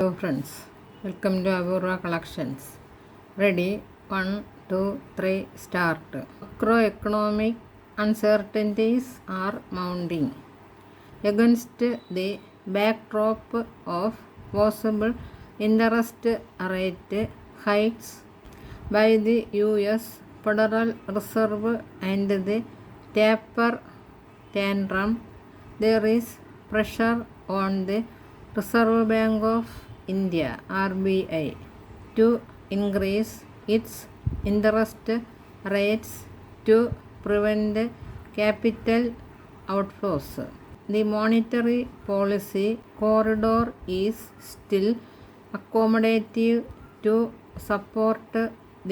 Hello friends, welcome to Aurora Collections. Ready? 1, 2, 3, start. Macroeconomic uncertainties are mounting. Against the backdrop of possible interest rate hikes by the US Federal Reserve and the taper tantrum, there is pressure on the Reserve Bank of India (RBI) to increase its interest rates to prevent capital outflows. The monetary policy corridor is still accommodative to support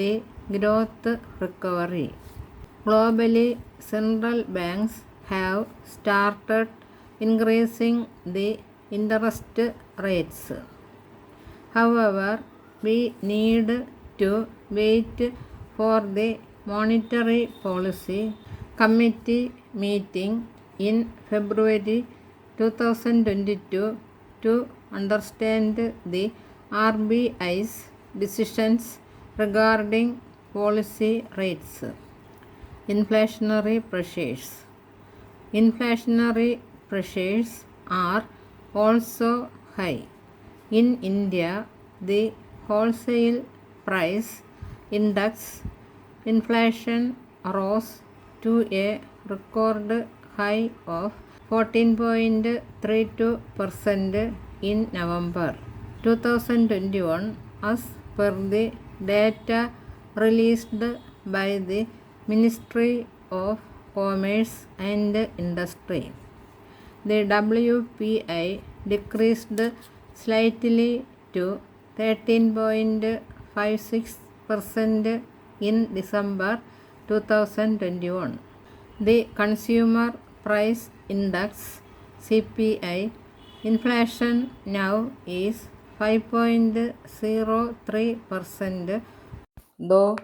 the growth recovery. Globally, central banks have started increasing the interest rates. However, we need to wait for the Monetary Policy Committee meeting in February 2022 to understand the RBI's decisions regarding policy rates. Inflationary pressures. Inflationary pressures are also high. In India, the wholesale price index inflation rose to a record high of 14.32% in November 2021 as per the data released by the Ministry of Commerce and Industry. The WPI decreased slightly to 13.56% in December 2021. The Consumer Price Index (CPI) inflation now is 5.03%, though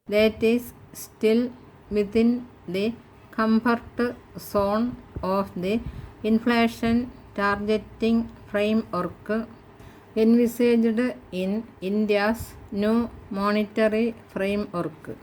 that is still within the comfort zone of the inflation targeting framework envisaged in India's new monetary framework.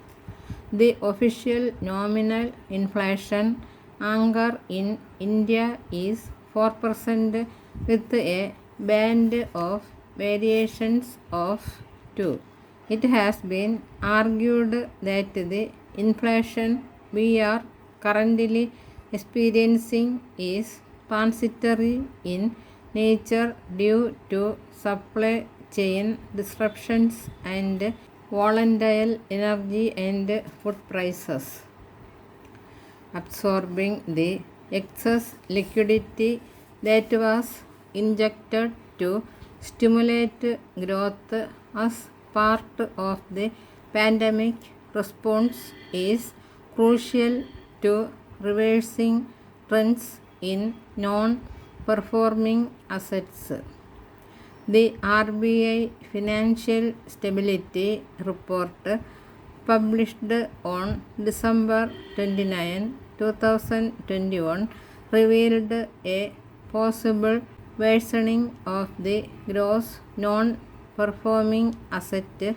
The official nominal inflation anchor in India is 4% with a band of variations of 2. It has been argued that the inflation we are currently experiencing is transitory in nature due to supply chain disruptions and volatile energy and food prices. Absorbing the excess liquidity that was injected to stimulate growth as part of the pandemic response is crucial to reversing trends in non-performing assets. The RBI Financial Stability Report published on December 29, 2021 revealed a possible worsening of the gross non-performing asset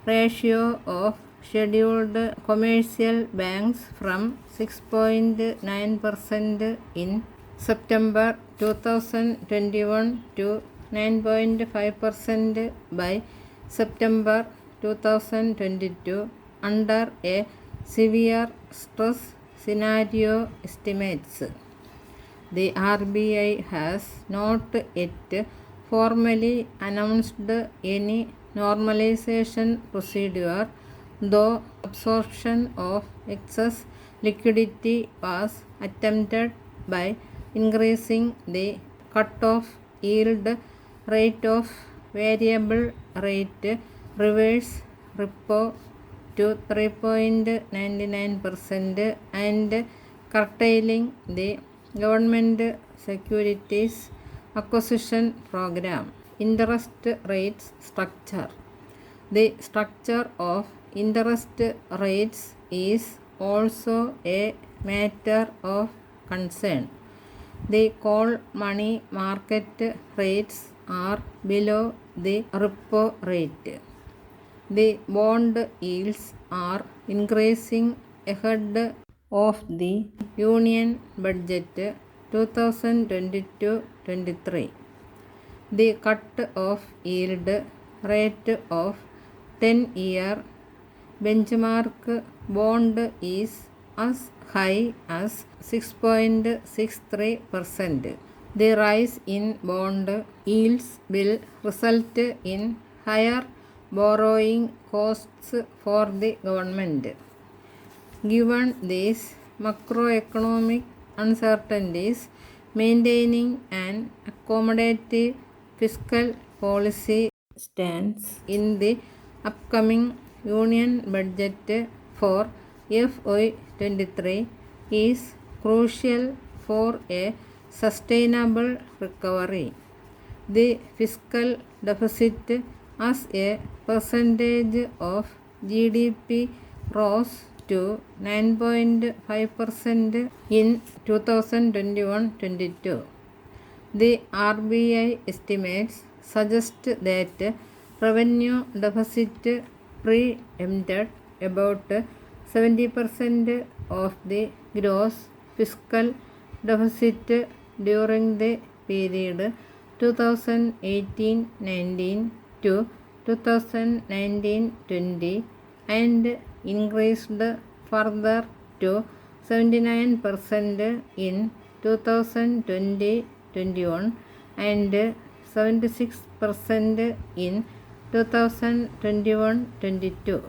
ratio of scheduled commercial banks from 6.9% in September 2021 to 9.5% by September 2022 under a severe stress scenario estimates. The RBI has not yet formally announced any normalization procedure, though absorption of excess liquidity was attempted by increasing the cutoff yield rate of variable rate reverse repo to 3.99% and curtailing the government securities acquisition program. Interest rates structure. The structure of interest rates is also a matter of concern. The call money market rates are below the repo rate. The bond yields are increasing ahead of the Union Budget 2022-23. The cut-off yield rate of 10-year benchmark bond is as high as 6.63%. The rise in bond yields will result in higher borrowing costs for the government. Given these macroeconomic uncertainties, maintaining an accommodative fiscal policy stance in the upcoming Union Budget for FY23 is crucial for a sustainable recovery. The fiscal deficit as a percentage of GDP rose to 9.5% in 2021-22. The RBI estimates suggest that revenue deficit preempted about 70% of the gross fiscal deficit during the period 2018-19 to 2019-20 and increased further to 79% in 2020-21 and 76% in 2021-22.